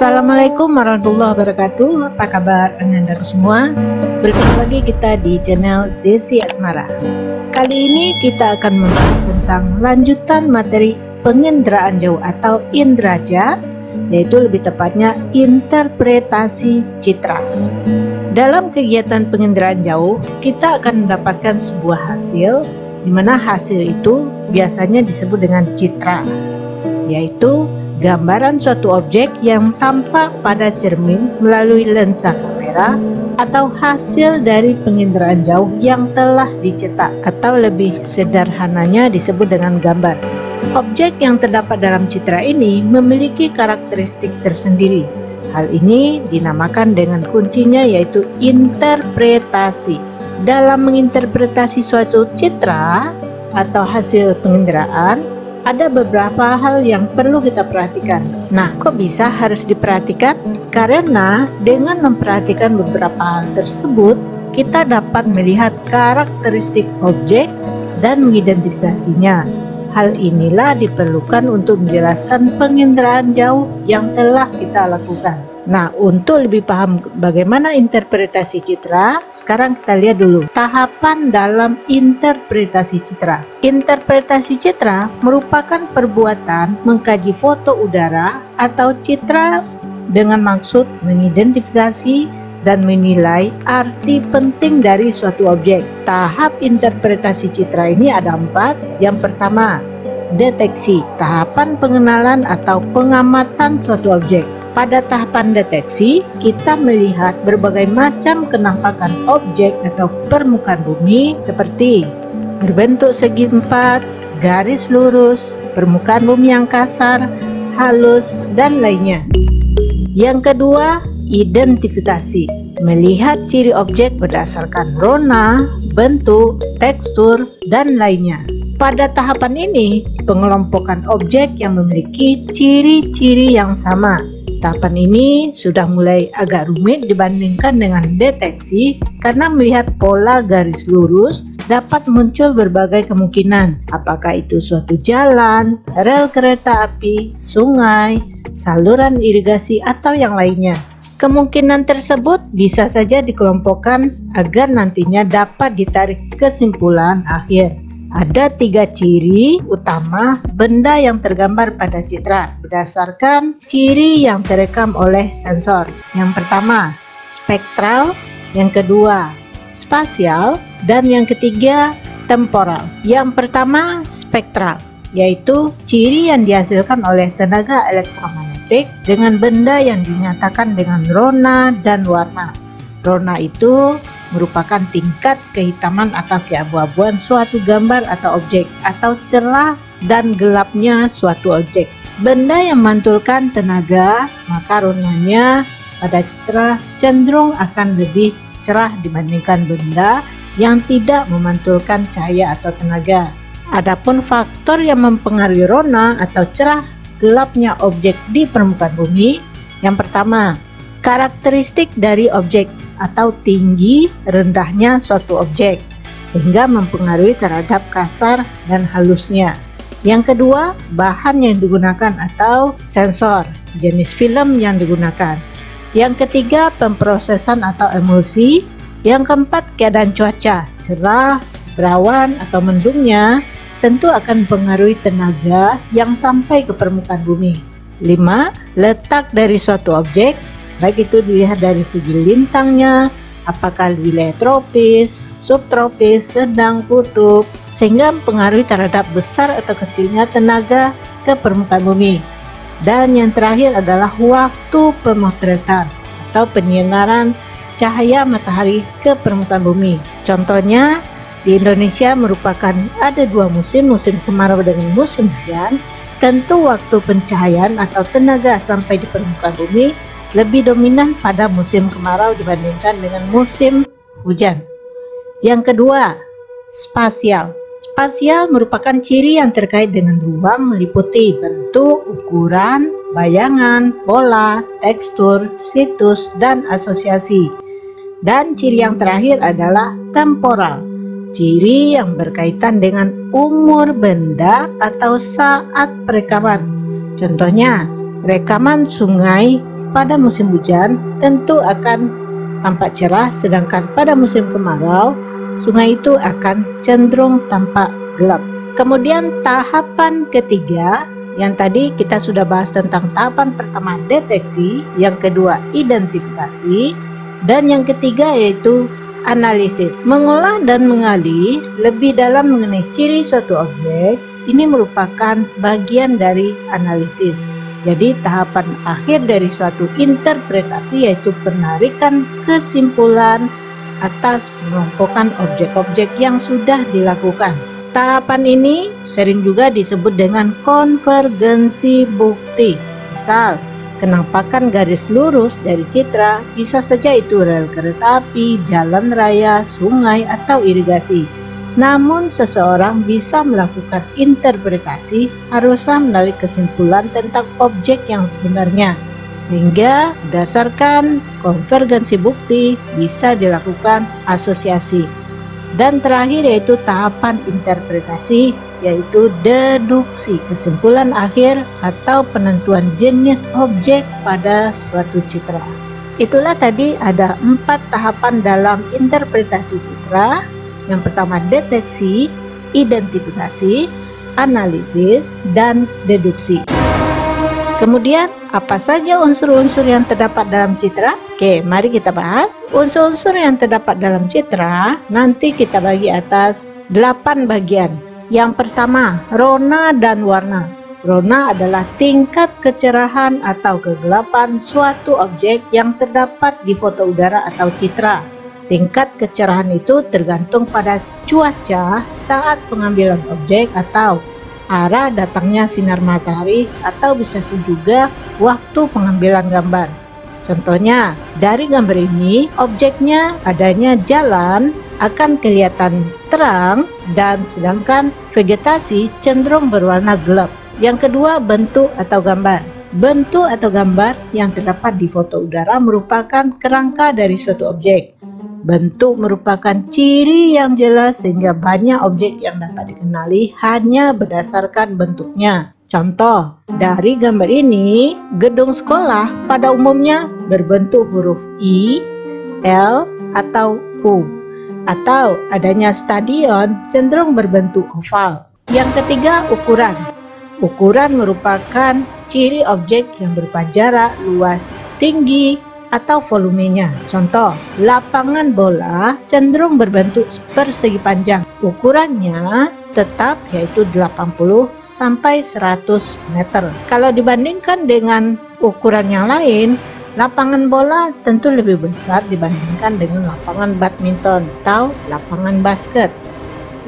Assalamualaikum warahmatullahi wabarakatuh. Apa kabar Anda semua? Bertemu lagi kita di channel Desi Asmara. Kali ini kita akan membahas tentang lanjutan materi penginderaan jauh atau indraja, yaitu lebih tepatnya interpretasi citra. Dalam kegiatan penginderaan jauh, kita akan mendapatkan sebuah hasil, di mana hasil itu biasanya disebut dengan citra, yaitu gambaran suatu objek yang tampak pada cermin melalui lensa kamera atau hasil dari penginderaan jauh yang telah dicetak, atau lebih sederhananya disebut dengan gambar. Objek yang terdapat dalam citra ini memiliki karakteristik tersendiri. Hal ini dinamakan dengan kuncinya, yaitu interpretasi. Dalam menginterpretasi suatu citra atau hasil penginderaan, ada beberapa hal yang perlu kita perhatikan. Nah, kok bisa harus diperhatikan? Karena dengan memperhatikan beberapa hal tersebut, kita dapat melihat karakteristik objek dan mengidentifikasinya. Hal inilah diperlukan untuk menjelaskan penginderaan jauh yang telah kita lakukan. Nah, untuk lebih paham bagaimana interpretasi citra, sekarang kita lihat dulu tahapan dalam interpretasi citra. Interpretasi citra merupakan perbuatan mengkaji foto udara atau citra dengan maksud mengidentifikasi dan menilai arti penting dari suatu objek. Tahap interpretasi citra ini ada 4. Yang pertama, deteksi, tahapan pengenalan atau pengamatan suatu objek. Pada tahapan deteksi, kita melihat berbagai macam kenampakan objek atau permukaan bumi seperti berbentuk segi 4, garis lurus, permukaan bumi yang kasar, halus, dan lainnya. Yang kedua, identifikasi, melihat ciri objek berdasarkan warna, bentuk, tekstur, dan lainnya. Pada tahapan ini, pengelompokan objek yang memiliki ciri-ciri yang sama. Tahapan ini sudah mulai agak rumit dibandingkan dengan deteksi, karena melihat pola garis lurus dapat muncul berbagai kemungkinan. Apakah itu suatu jalan, rel kereta api, sungai, saluran irigasi, atau yang lainnya. Kemungkinan tersebut bisa saja dikelompokkan agar nantinya dapat ditarik kesimpulan akhir. Ada 3 ciri utama benda yang tergambar pada citra berdasarkan ciri yang terekam oleh sensor. Yang pertama, spektral, yang kedua, spasial, dan yang ketiga, temporal. Yang pertama, spektral, yaitu ciri yang dihasilkan oleh tenaga elektromagnetik dengan benda yang dinyatakan dengan rona dan warna. Rona itu merupakan tingkat kehitaman atau keabu-abuan suatu gambar atau objek, atau cerah dan gelapnya suatu objek. Benda yang memantulkan tenaga, maka ronanya pada citra cenderung akan lebih cerah dibandingkan benda yang tidak memantulkan cahaya atau tenaga. Adapun faktor yang mempengaruhi rona atau cerah gelapnya objek di permukaan bumi, yang pertama, karakteristik dari objek atau tinggi rendahnya suatu objek, sehingga mempengaruhi terhadap kasar dan halusnya. Yang kedua, bahan yang digunakan atau sensor, jenis film yang digunakan. Yang ketiga, pemprosesan atau emulsi. Yang keempat, keadaan cuaca, cerah, berawan, atau mendungnya tentu akan mempengaruhi tenaga yang sampai ke permukaan bumi. 5. Letak dari suatu objek, baik itu dilihat dari segi lintangnya, apakah wilayah tropis, subtropis, sedang, kutub, sehingga mempengaruhi terhadap besar atau kecilnya tenaga ke permukaan bumi. Dan yang terakhir adalah waktu pemotretan atau penyinaran cahaya matahari ke permukaan bumi. Contohnya, di Indonesia merupakan ada 2 musim, musim kemarau dengan musim hujan. Tentu waktu pencahayaan atau tenaga sampai di permukaan bumi lebih dominan pada musim kemarau dibandingkan dengan musim hujan. Yang kedua, spasial. Spasial merupakan ciri yang terkait dengan ruang, meliputi bentuk, ukuran, bayangan, pola, tekstur, situs, dan asosiasi. Dan ciri yang terakhir adalah temporal, ciri yang berkaitan dengan umur benda atau saat perekaman. Contohnya, rekaman sungai pada musim hujan tentu akan tampak cerah, sedangkan pada musim kemarau sungai itu akan cenderung tampak gelap. Kemudian tahapan ketiga, yang tadi kita sudah bahas tentang tahapan pertama deteksi, yang kedua identifikasi, dan yang ketiga yaitu analisis. Mengolah dan menggali lebih dalam mengenai ciri suatu objek, ini merupakan bagian dari analisis. Jadi tahapan akhir dari suatu interpretasi yaitu penarikan kesimpulan atas pengelompokan objek-objek yang sudah dilakukan. Tahapan ini sering juga disebut dengan konvergensi bukti. Misal, kenampakan garis lurus dari citra bisa saja itu rel kereta api, jalan raya, sungai, atau irigasi. Namun seseorang bisa melakukan interpretasi haruslah menarik kesimpulan tentang objek yang sebenarnya, sehingga berdasarkan konvergensi bukti bisa dilakukan asosiasi. Dan terakhir yaitu tahapan interpretasi, yaitu deduksi, kesimpulan akhir atau penentuan jenis objek pada suatu citra. Itulah tadi ada 4 tahapan dalam interpretasi citra. Yang pertama deteksi, identifikasi, analisis, dan deduksi. Kemudian apa saja unsur-unsur yang terdapat dalam citra? Oke, mari kita bahas. Unsur-unsur yang terdapat dalam citra nanti kita bagi atas 8 bagian. Yang pertama, rona dan warna. Rona adalah tingkat kecerahan atau kegelapan suatu objek yang terdapat di foto udara atau citra. Tingkat kecerahan itu tergantung pada cuaca saat pengambilan objek atau arah datangnya sinar matahari, atau bisa juga waktu pengambilan gambar. Contohnya, dari gambar ini objeknya adanya jalan akan kelihatan terang, dan sedangkan vegetasi cenderung berwarna gelap. Yang kedua, bentuk atau gambar. Bentuk atau gambar yang terdapat di foto udara merupakan kerangka dari suatu objek. Bentuk merupakan ciri yang jelas sehingga banyak objek yang dapat dikenali hanya berdasarkan bentuknya. Contoh, dari gambar ini, gedung sekolah pada umumnya berbentuk huruf I, L, atau U. Atau adanya stadion cenderung berbentuk oval. Yang ketiga, ukuran. Ukuran merupakan ciri objek yang berupa jarak, luas, tinggi, atau volumenya. Contoh, lapangan bola cenderung berbentuk persegi panjang. Ukurannya tetap yaitu 80 sampai 100 meter. Kalau dibandingkan dengan ukuran yang lain, lapangan bola tentu lebih besar dibandingkan dengan lapangan badminton atau lapangan basket.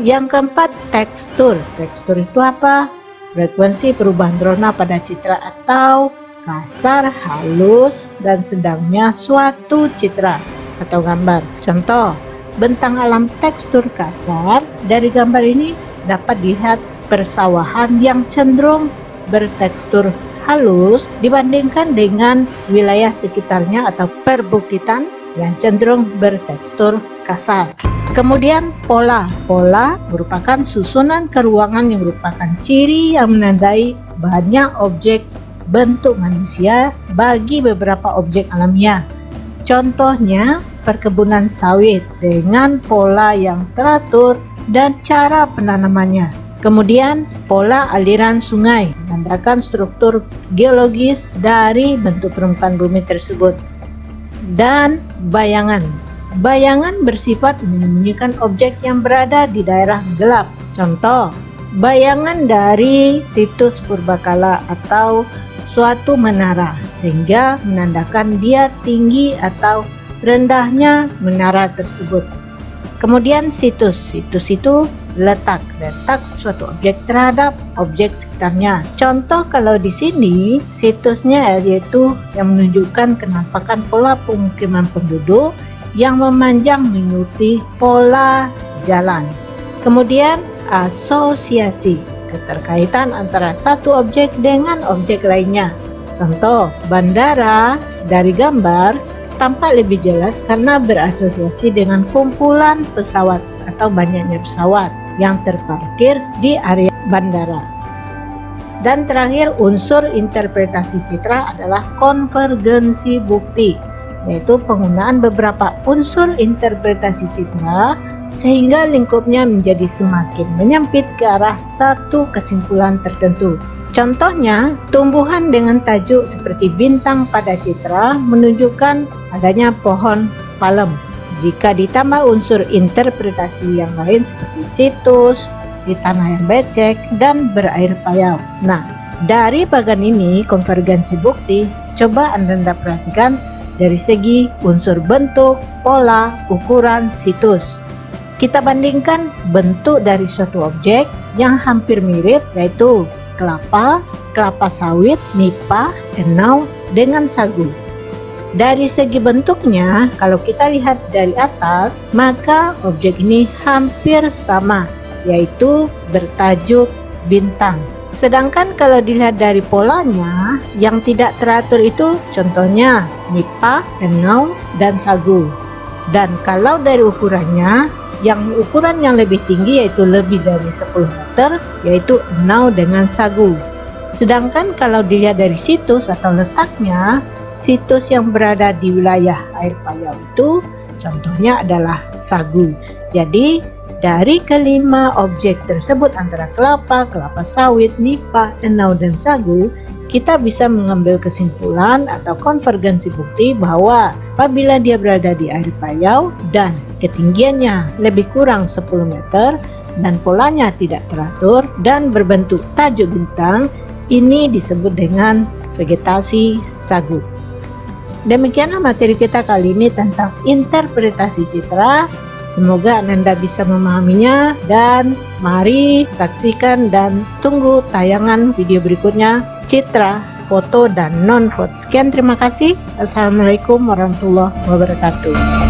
Yang keempat, tekstur. Tekstur itu apa? Frekuensi perubahan rona pada citra atau kasar, halus, dan sedangnya suatu citra atau gambar. Contoh, bentang alam tekstur kasar dari gambar ini dapat dilihat persawahan yang cenderung bertekstur halus dibandingkan dengan wilayah sekitarnya atau perbukitan yang cenderung bertekstur kasar. Kemudian pola. Pola merupakan susunan keruangan yang merupakan ciri yang menandai banyak objek bentuk manusia bagi beberapa objek alamiah. Contohnya, perkebunan sawit dengan pola yang teratur dan cara penanamannya. Kemudian, pola aliran sungai menandakan struktur geologis dari bentuk permukaan bumi tersebut. Dan bayangan. Bayangan bersifat menyembunyikan objek yang berada di daerah gelap. Contoh, bayangan dari situs purbakala atau suatu menara, sehingga menandakan dia tinggi atau rendahnya menara tersebut. Kemudian situs. Situs itu letak suatu objek terhadap objek sekitarnya. Contoh kalau di sini situsnya yaitu yang menunjukkan kenampakan pola pemukiman penduduk yang memanjang mengikuti pola jalan. Kemudian asosiasi. Keterkaitan antara satu objek dengan objek lainnya. Contoh, bandara dari gambar tampak lebih jelas karena berasosiasi dengan kumpulan pesawat atau banyaknya pesawat yang terparkir di area bandara. Dan terakhir, unsur interpretasi citra adalah konvergensi bukti, yaitu penggunaan beberapa unsur interpretasi citra sehingga lingkupnya menjadi semakin menyempit ke arah satu kesimpulan tertentu. Contohnya, tumbuhan dengan tajuk seperti bintang pada citra menunjukkan adanya pohon palem. Jika ditambah unsur interpretasi yang lain seperti situs, di tanah yang becek, dan berair payau. Nah, dari bagian ini konvergensi bukti, coba Anda perhatikan dari segi unsur bentuk, pola, ukuran, situs. Kita bandingkan bentuk dari suatu objek yang hampir mirip, yaitu kelapa, kelapa sawit, nipah, enau, dengan sagu. Dari segi bentuknya, kalau kita lihat dari atas, maka objek ini hampir sama, yaitu bertajuk bintang. Sedangkan kalau dilihat dari polanya, yang tidak teratur itu contohnya nipah, enau, dan sagu. Dan kalau dari ukurannya, ukuran yang lebih tinggi yaitu lebih dari 10 meter, yaitu enau dengan sagu. Sedangkan kalau dilihat dari situs atau letaknya, situs yang berada di wilayah air payau itu contohnya adalah sagu. Jadi dari kelima objek tersebut antara kelapa, kelapa sawit, nipah, enau, dan sagu, kita bisa mengambil kesimpulan atau konvergensi bukti bahwa apabila dia berada di air payau dan ketinggiannya lebih kurang 10 meter dan polanya tidak teratur dan berbentuk tajuk bintang, ini disebut dengan vegetasi sagu. Demikianlah materi kita kali ini tentang interpretasi citra. Semoga Anda bisa memahaminya, dan mari saksikan dan tunggu tayangan video berikutnya, citra, foto, dan non-foto. Sekian, terima kasih. Assalamualaikum warahmatullahi wabarakatuh.